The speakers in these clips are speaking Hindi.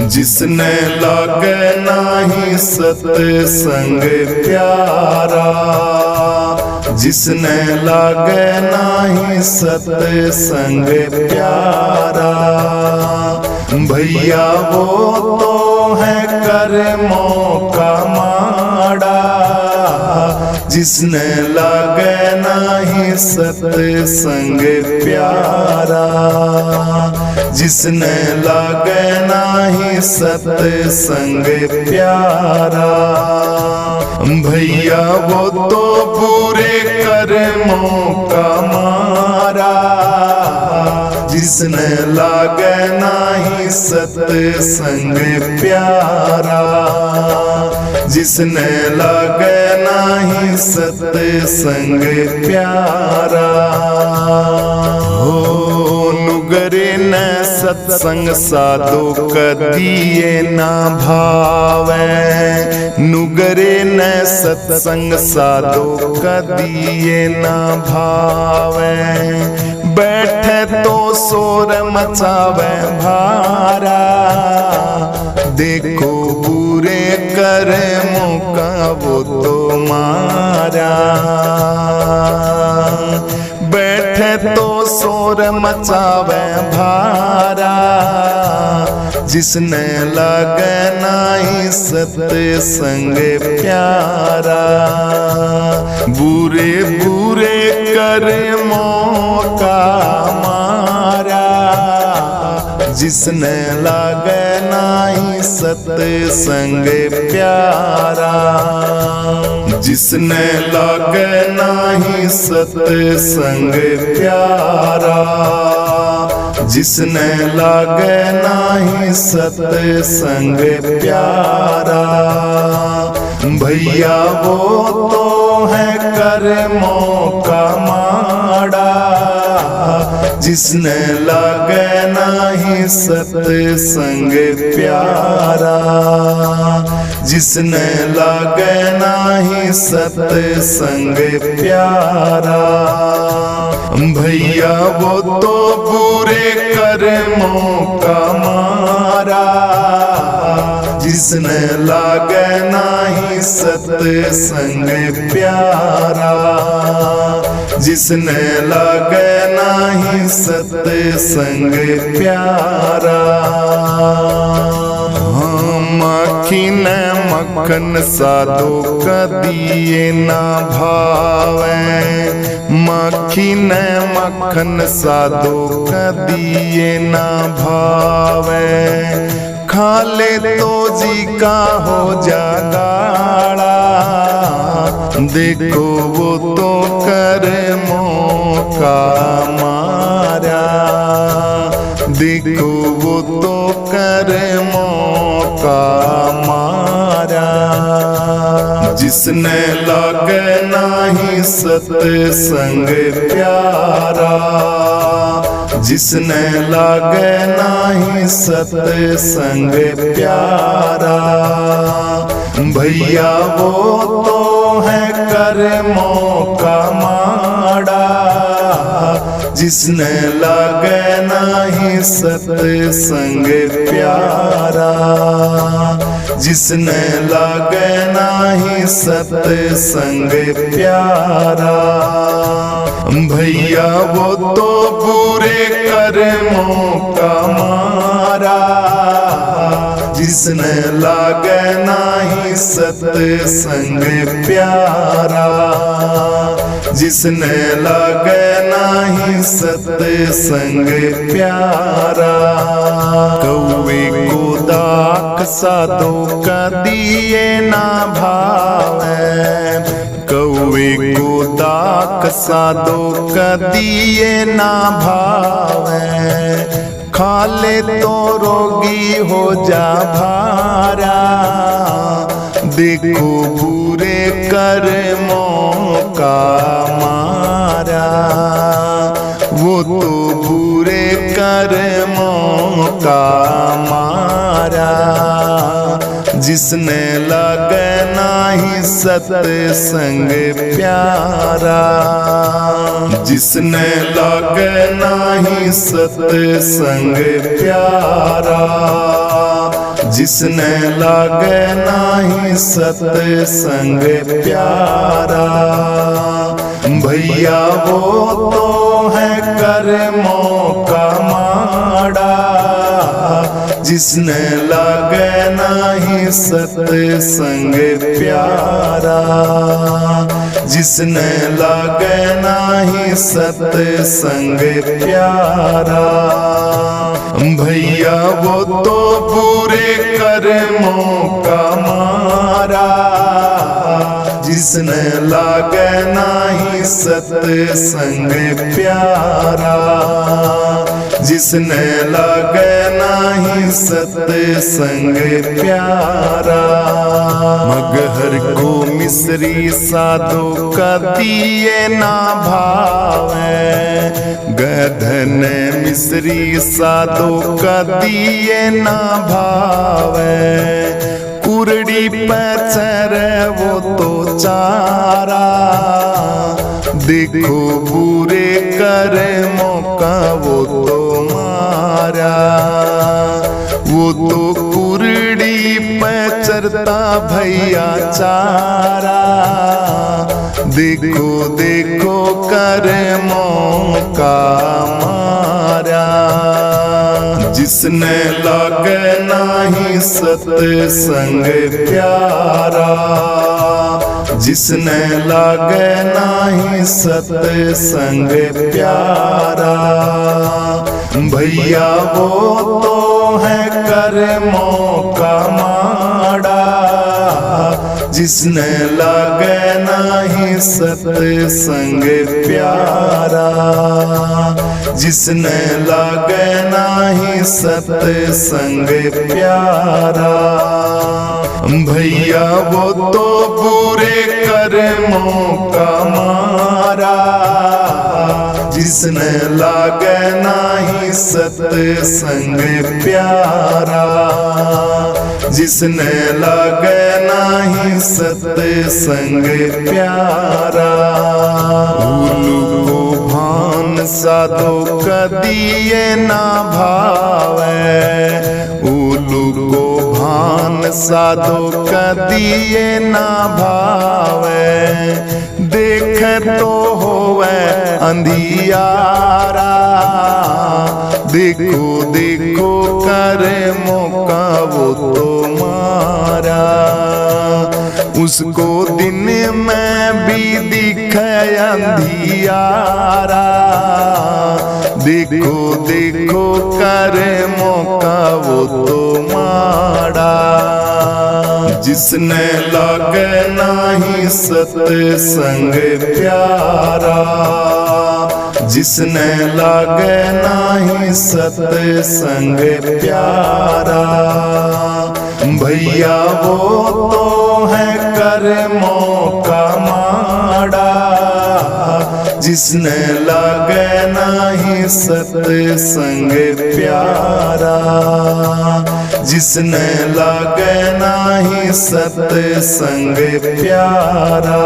जिसने लागे नाही सत्संग प्यारा, जिसने लागे नाही सत्संग प्यारा, भैया वो तो है कर्मों का माड़ा। जिसने लागे नाही सत्संग प्यारा, जिसने लागे नाही सत्संग प्यारा, भैया वो तो बुरे कर्मों का मारा। जिसने लागे नाही सत्संग प्यारा, जिसने लागे नाही सत्संग प्यारा। हो नुगरे न सत्संग साधो कदिए ना भावे, नुगरे न सत्संग साधो कदिए ना भावे। बैठे तो शोर मचावे भारा, देखो बुरे कर्मों का वो तो मारा। बैठे तो शोर मचावे भारा, जिसने लागे नाही सत्संग प्यारा। बुरे बुरे कर्मों का मारा, जिसने लागे नाही सत्संग प्यारा। जिसने लागे नाही सत्संग प्यारा, जिसने लागे नाही सत्संग प्यारा, भैया वो तो है कर्मों का माड़ा। जिसने लागे नाही सत्संग प्यारा, जिसने लागे नाही सत्संग प्यारा, भैया वो तो बुरे कर्मों का मारा। जिसने लागे नाही सत्संग प्यारा, जिसने लागे नाही सत्संग प्यारा। मक्खी न मक्खन साधो कदिए ना भावे, मक्खी न मक्खन साधो कदिए ना भावे। खा ले तो जी का हो जा गाड़ा, देखो वो तो कर्मों का मारा। देखो वो तो कर्मों का मारा। जिसने लागे नाही सत्संग प्यारा, जिसने लागे नाही सत्संग प्यारा, भैया वो तो है कर्मों का माड़ा। जिसने लागे नाही सत्संग प्यारा, जिसने लागे नाही सत्संग प्यारा, भैया वो तो बुरे कर्मों का मारा। जिसने लागे नाही सत्संग प्यारा, जिसने लागे नाही सत्संग प्यारा। कौवे को दाख साधो कदिए ना भावे, कौवे को दाख साधो कदिए ना भावे। खा ले तो रोगी हो जा भारा, देखो बुरे कर्मों का मारा। वो तो बुरे कर्मों का मारा। जिसने लागे नाही सत्संग प्यारा, जिसने लागे नाही सत्संग प्यारा, जिसने लागे नाही सत्संग प्यारा। भैया वो तो है कर्मों का माड़ा, जिसने लागे नाही सत्संग प्यारा। जिसने लागे नाही सत्संग प्यारा। भैया वो तो बुरे कर्मों का मारा, जिसने लागे नाही सत्संग प्यारा। जिसने लागे नाही सत्संग प्यारा। मगहर को मिस्री साधु का दिए ना भावे, गधन मिस्री साधु का दिए ना भावे। कुरड़ी पैचर वो तो चारा, देखो बुरे कर्मों का वो तो मारा। वो तो कुरड़ी पैचरता भैया चारा, देखो देखो कर्मों का मारा। जिसने लागे नाही सत्संग प्यारा। जिसने लागे नाही सत्संग प्यारा। भैया वो तो है कर्मों का माड़ा, जिसने लागे नाही सत्संग प्यारा। जिसने लागे नाही सत्संग प्यारा। भैया वो तो बुरे कर्मों का मारा, जिसने लागे नाही सत्संग प्यारा। जिसने लागे नाही सत्संग प्यारा। उल्लू को भान साधो कदिए ना भावे, उल्लू को भान साधो कदिए ना भावे। देख तो होवे अंधियारा, देखो देखो कर्मों का वो तो मारा। उसको दिन में भी दिखे अंधियारा, देखो देखो कर्मों का वो तो माड़ा। जिसने लागे नाही सत्संग प्यारा। जिसने लागे नाही सत्संग प्यारा। भैया वो तो है कर्मों का माड़ा, जिसने लागे नाही सत्संग प्यारा। जिसने लागे नाही सत्संग प्यारा।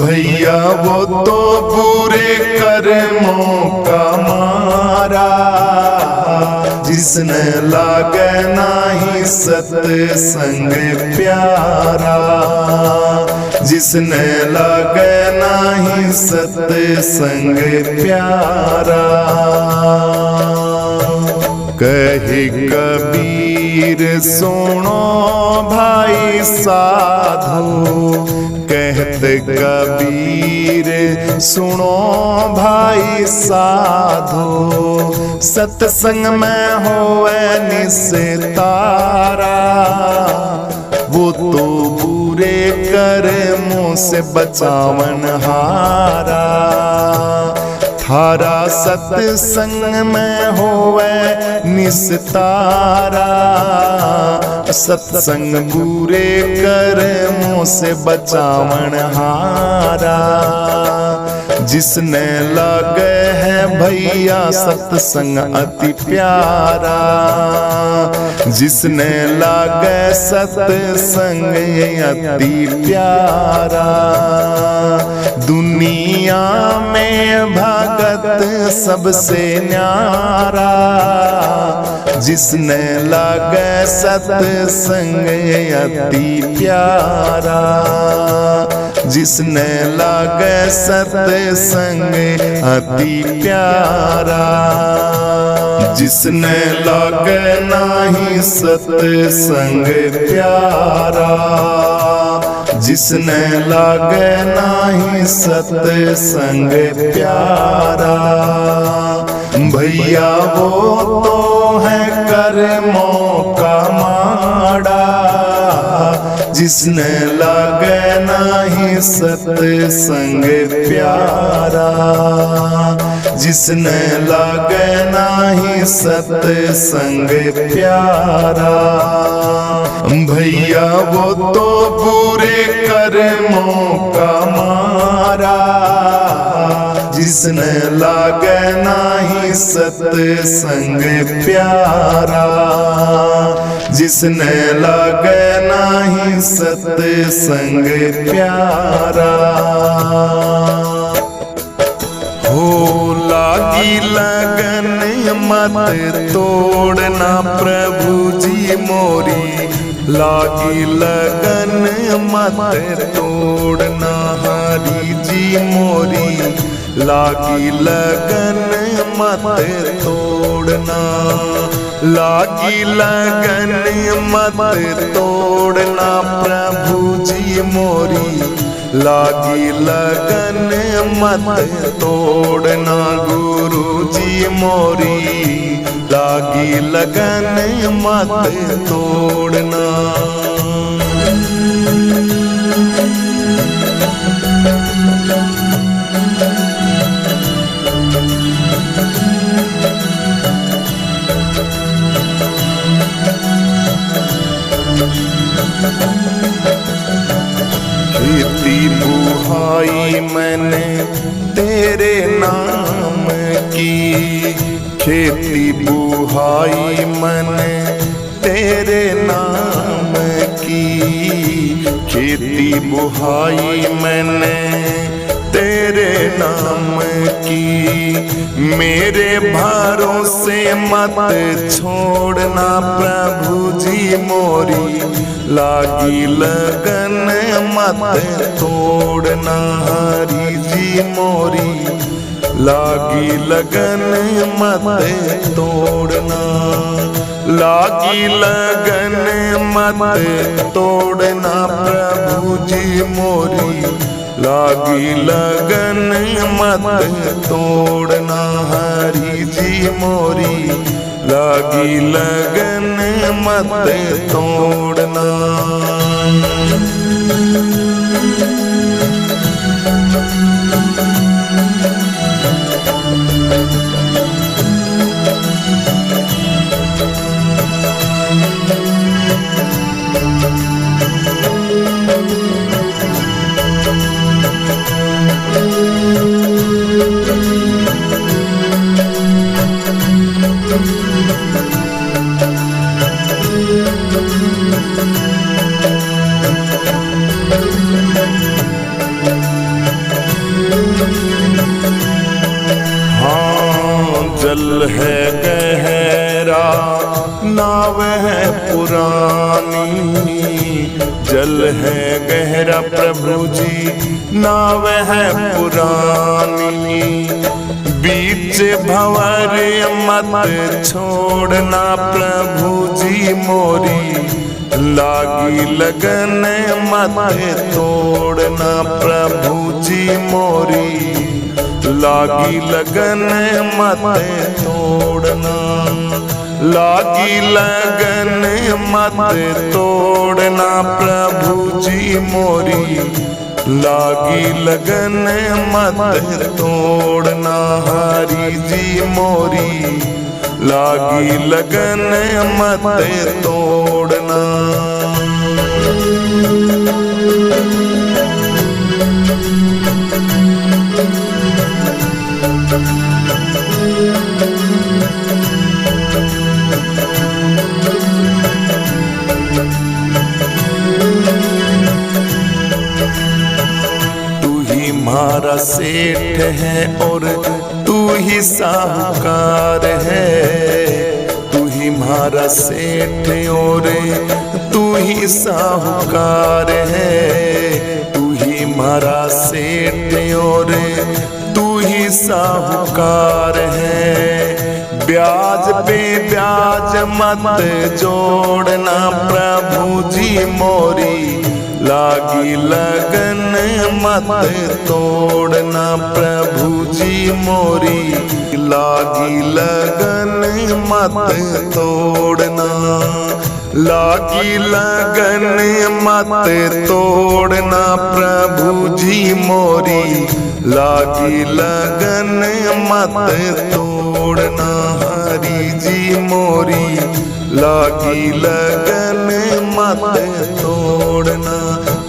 भैया वो तो बुरे कर्मों का मारा, जिसने लागे नाही सत्संग प्यारा। जिसने लागे नाही सत्संग प्यारा। कहे कबीर सुनो भाई साधो, कहते कबीर सुनो भाई साधो। सत्संग में होवे निस्तारा, वो तो बुरे कर्मों से बचावन हारा। थारा सत्संग में होवे निस्तारा, सत्संग बुरे कर्मों से बचावन हारा। जिसने लागे है भैया सत्संग अति प्यारा, जिसने लागे सत्संग अति प्यारा। दुनिया में भगत सबसे न्यारा, जिसने लागे सत्संग अति प्यारा, जिसने लागे सत्संग अति प्यारा, जिसने लागे नाही सत्संग प्यारा, जिसने लागे नाही सत्संग प्यारा। भैया वो तो है कर्मों का माड़ा, जिसने लागे नाही सत्संग प्यारा, जिसने लागे नाही सत्संग प्यारा। भैया वो तो बुरे कर्मों का मारा, जिसने लागे नाही सत्संग प्यारा, जिसने लागे नाही सत्संग प्यारा। हो लागी लगन मत तोड़ना प्रभु जी मोरी, लागी लगन मत तोड़ना हरि जी मोरी, लागी लगन मत तोड़ना, लागी लगन मत तोड़ना प्रभु जी मोरी, लागी लगन मत तोड़ना गुरु जी मोरी, लागी लगन मत तोड़ना। खेती बुहाई मैंने तेरे नाम की, खेती बुहाई मैंने तेरे नाम की, खेती बुहाई मैंने तेरे नाम की। मेरे भरोसे मत छोड़ना प्रभु जी मोरी, लागी लगन मत तोड़ना हरि जी मोरी, लागी लगन मत तोड़ना, लागी लगन मत तोड़ना प्रभु जी मोरी, लागी लगन मत तोड़ना हरि जी मोरी, लागी लगन मत तोड़ना। जल है गहरा नाव है पुरानी, जल है गहरा प्रभु जी नाव है पुरानी, बीच भंवर मत छोड़ना प्रभु जी मोरी, लागी लगन मत तोड़ना प्रभु जी मोरी, लागी लगन मत तोड़ना, लागी लगन मत तोड़ना प्रभु जी मोरी, लागी लगन मत तोड़ना हरि जी मोरी, लागी लगन मत तोड़ना। हमारा सेठ है और तू ही साहूकार है, तू ही तुम्हारा सेठ और तू ही साहूकार है। तू ही हमारा सेठ और तू ही साहूकार है। ब्याज पे ब्याज मत जोड़ना प्रभु जी मोरी, लागी लगन मत तोड़ना प्रभु जी मोरी, लागी लगन मत तोड़ना। लागी लगन मत तोड़ना प्रभु जी मोरी, लागी लगन मत तोड़ना हरि जी मोरी, लागी लगन मत तोड़ना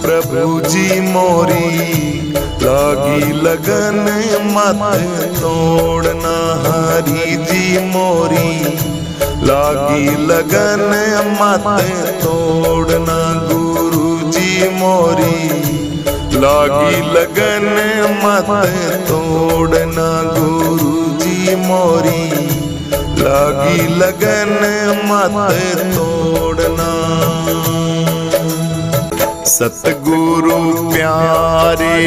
प्रभु जी मोरी, लागी लगन मत तोड़ना हरि जी मोरी, लागी लगन मत तोड़ना गुरु जी मोरी, लागी लगन मत तोड़ना गुरु जी मोरी, लागी लगन मत तोड़ना। सतगुरु प्यारे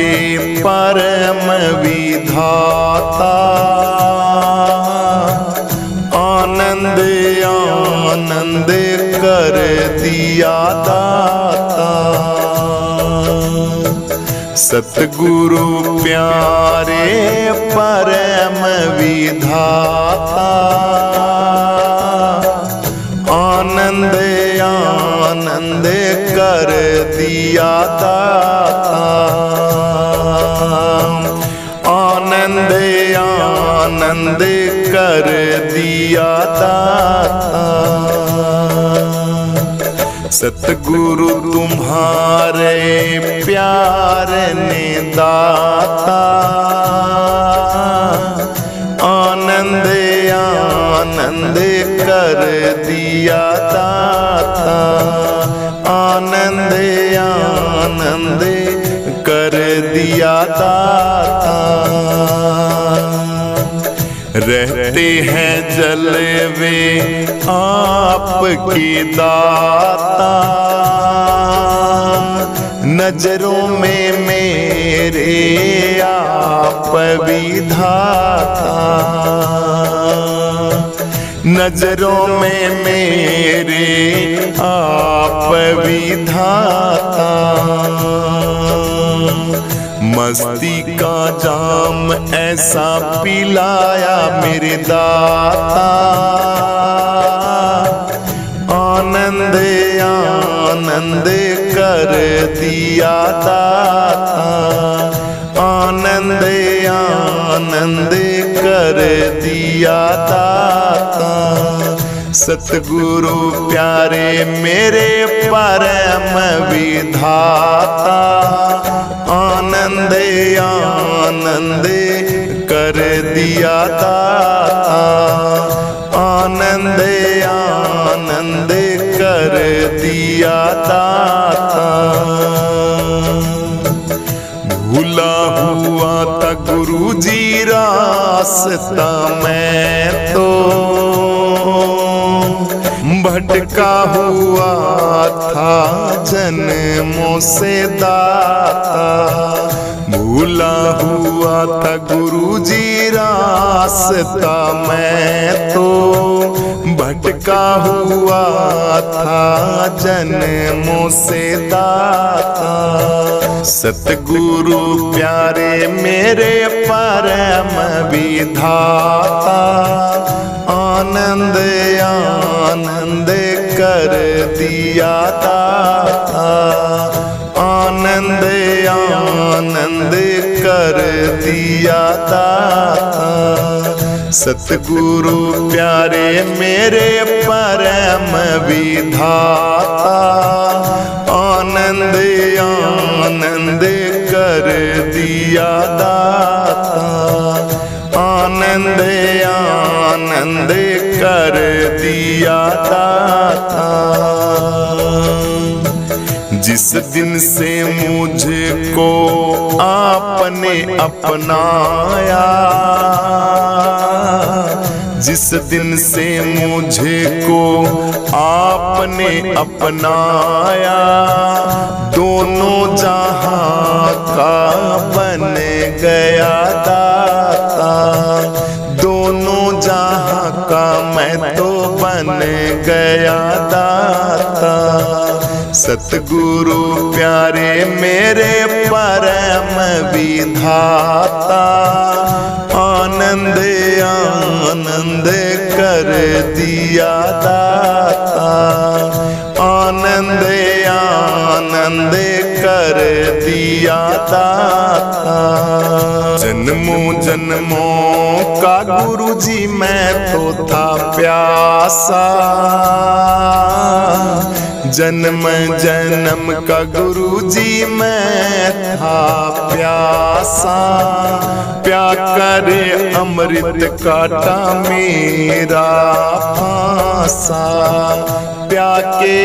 परम विधाता, आनंद आनंद कर दिया दाता। सतगुरु प्यारे परम विधाता, आनंद आनंद कर दिया दाता। आनंद आनंद कर दिया दाता। सतगुरु तुम्हारे प्यार ने दाता, आनंद आनंद कर दिया दाता। आनंद आनंद कर दिया दाता। रहते हैं जलवे आपकी दाता, नजरों में मेरे आप विधाता। नजरों में मेरे आप विधाता। मस्ती का जाम ऐसा पिलाया मेरे दाता। आनंद आनंद कर दिया दाता। आनंद आनंद कर दिया दाता। सतगुरु प्यारे मेरे परम विधाता, आनंद आनंद कर दिया दाता। आनंद आनंद कर दिया दाता। भूला हुआ था गुरु जी रास्ता मैं तो, भटका हुआ था जन्मों से दाता। भूला हुआ था गुरु जी रास्ता मैं तो, भटका हुआ था जन्मों से दाता। सतगुरु प्यारे मेरे परम विधाता, आनंद आनंद कर दिया दाता। आनंद आनंद कर दिया दाता। सतगुरु प्यारे मेरे परम विधाता, आनंद आनंद कर दिया दाता। आनंद आनंद कर दिया दाता। जिस दिन से मुझको आपने अपनाया, जिस दिन से मुझे को आपने अपनाया, दोनों जहां का बन गया दाता, दोनों जहां का मैं तो बन गया दाता। सतगुरु प्यारे मेरे परम विधाता, आनंद आनंद कर दिया दाता, आनंद आनंद कर दिया दाता। जन्मों जन्मों का गुरु जी मैं तो था प्यासा, जन्म जन्म का गुरु जी मैं था प्यासा। प्या करे अमृत काटा मेरा फांसा, प्या के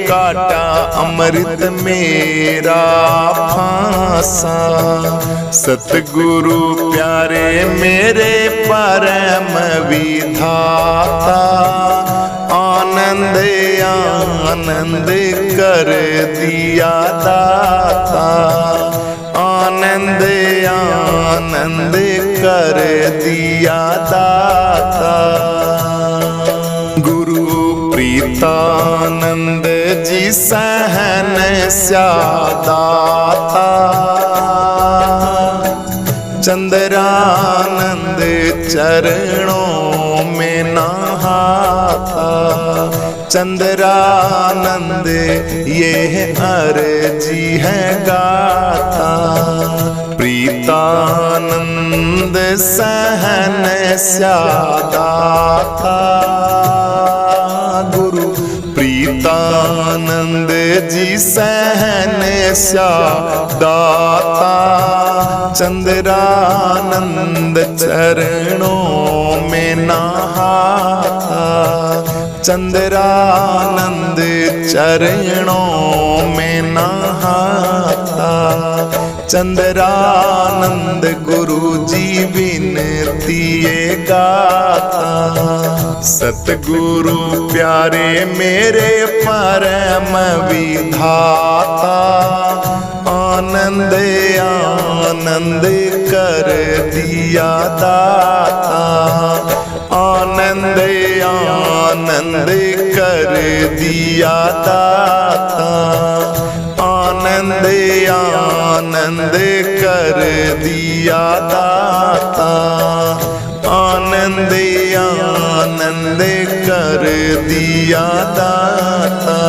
काटा अमृत मेरा फांसा। सतगुरु प्यारे मेरे परम विधाता, आनंद आनंद कर दिया दाता, आनंद आनंद कर दिया दाता। गुरु प्रीतानंद जी सहन स्यादाता, चंद्रानंद चरणों में नहाता, चंद्रानंद ये अर्जी है गाता। प्रीतानंद सहन स्यादाता, गुरु प्रीतानंद जी सहन स्यादाता, चंद्रानंद चरणों में नहाता, चंद्रानंद चरणों में नहाता। चंद्रानंद गुरु जी विनती गाता, सतगुरु प्यारे मेरे परम विधाता, आनंद आनंद कर दिया दाता, आनंद आनंद कर दिया दाता, आनंद आनंद कर दिया दाता, आनंद आनंद कर दिया दाता,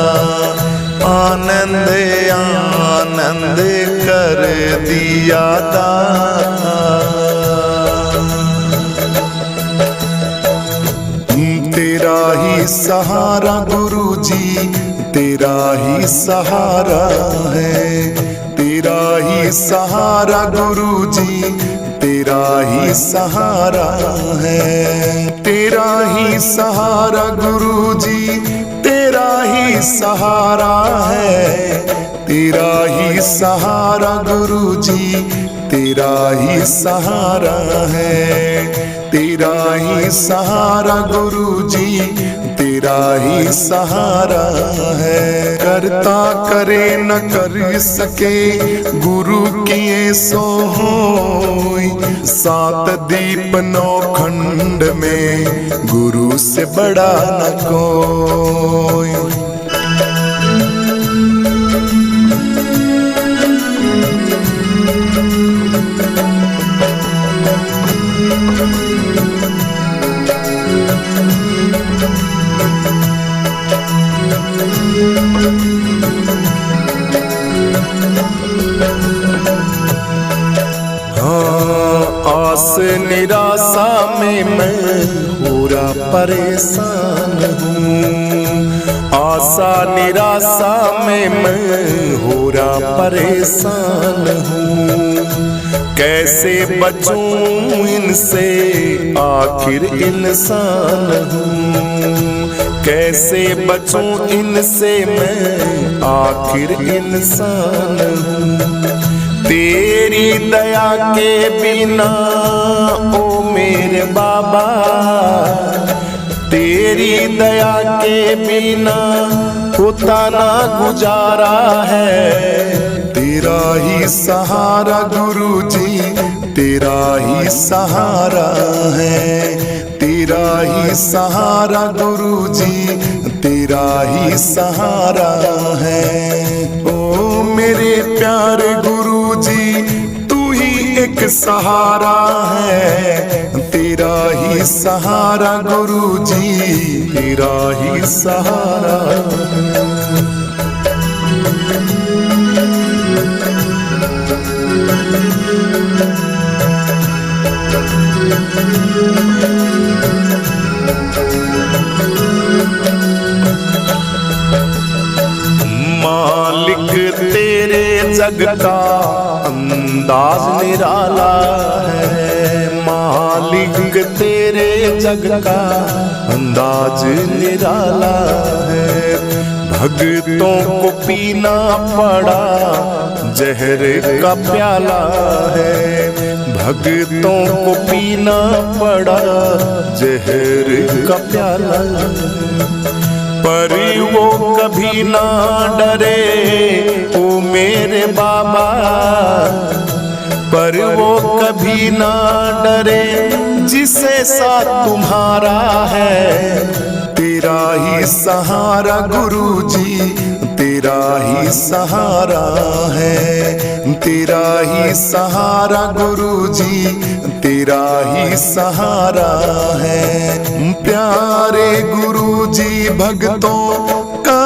आनंद आनंद कर दिया दाता। तेरा ही सहारा गुरु जी, तेरा ही सहारा है, तेरा ही सहारा गुरु जी, तेरा ही सहारा है, तेरा ही सहारा गुरु जी, तेरा ही सहारा है, तेरा ही सहारा गुरु जी, तेरा ही सहारा है, तेरा ही सहारा गुरु जी, तेरा ही सहारा है। करता करे न कर सके गुरु किए सो होय, सात दीप नौ खंड में गुरु से बड़ा न कोई। आस निराशा में मैं पूरा परेशान हूँ, आशा निराशा में मैं पूरा परेशान हूँ। कैसे बचूं इनसे आखिर इंसान हूँ, कैसे बचूं इनसे मैं आखिर इंसान हूँ। तेरी दया के बिना ओ मेरे बाबा, तेरी दया के बिना होता ना गुजारा है। तेरा ही सहारा गुरुजी, तेरा ही सहारा है। तेरा ही सहारा गुरुजी, तेरा ही सहारा है। ओ मेरे प्यारे गुरुजी, तू ही एक सहारा है। तेरा ही सहारा गुरुजी, तेरा ही सहारा है। मालिक तेरे जग का अंदाज निराला है। मालिक तेरे जग का अंदाज निराला है। भक्तों को पीना पड़ा जहर का प्याला है। भक्तों को पीना पड़ा जहर का प्याला है। पर वो कभी ना डरे ओ मेरे बाबा, पर वो कभी ना डरे जिसे साथ तुम्हारा है। तेरा ही सहारा गुरुजी, तेरा ही सहारा है। तेरा ही सहारा गुरुजी, तेरा ही सहारा है। प्यारे गुरुजी भक्तों का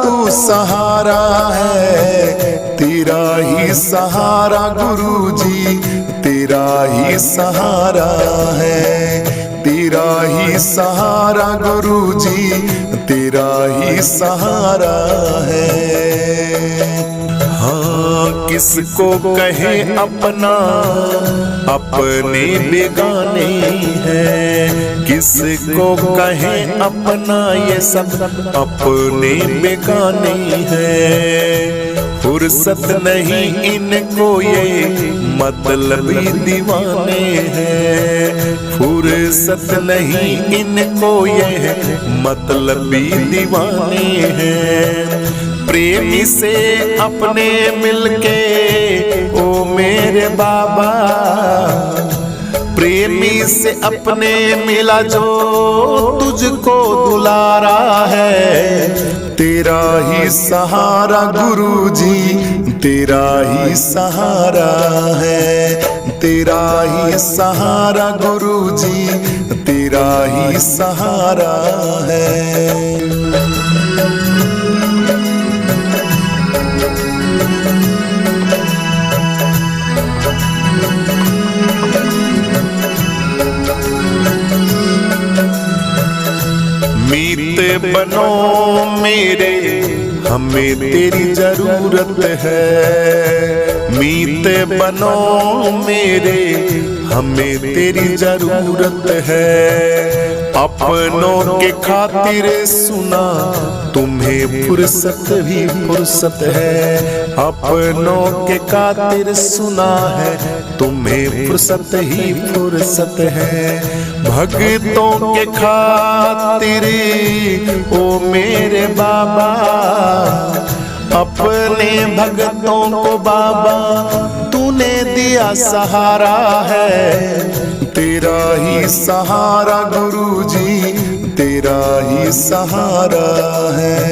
तू सहारा है। तेरा ही सहारा गुरुजी, तेरा ही सहारा है। तेरा ही सहारा गुरुजी, तेरा ही सहारा है। हाँ, किसको कहे अपना अपने बेगाने हैं। किसको कहे अपना ये सब अपने बेगाने हैं। फुर्सत नहीं इनको ये मतलबी दीवाने हैं। फुर्सत नहीं इनको ये मतलबी दीवाने हैं। प्रेमी से अपने मिलके ओ मेरे बाबा, प्रेमी से अपने मिला जो तुझको दुलारा है। तेरा ही सहारा गुरुजी, तेरा ही सहारा है। तेरा ही सहारा गुरुजी, तेरा ही सहारा है। मीत बनो मेरे, हमें तेरी जरूरत है। मीत बनो मेरे, हमें तेरी जरूरत है। अपनों के खातिर सुना तुम्हें फुर्सत भी फुर्सत है। अपनों के खातिर सुना है तुम्हें फुर्सत ही फुर्सत है। भक्तों के खातिर ओ मेरे बाबा, अपने भक्तों को बाबा तूने दिया सहारा है। तेरा ही सहारा गुरुजी, तेरा ही सहारा है।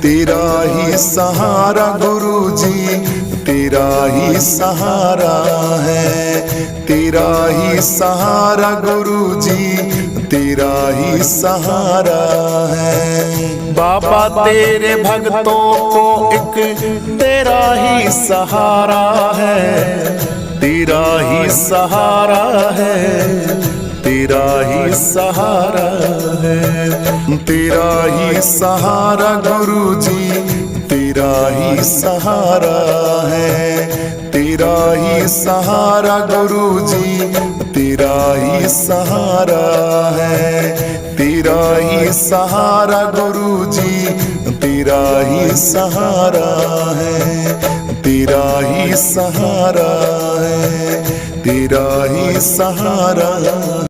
तेरा ही सहारा गुरुजी, तेरा ही सहारा है। तेरा ही सहारा गुरुजी, तेरा ही सहारा है। बाबा तेरे भक्तों को एक तेरा ही सहारा है। तेरा ही सहारा है। तेरा ही सहारा है। तेरा ही सहारा गुरुजी, तेरा ही सहारा है। तेरा ही सहारा गुरुजी, तेरा ही सहारा है। तेरा ही सहारा गुरुजी, तेरा ही सहारा है। तेरा ही सहारा है। तेरा ही सहारा।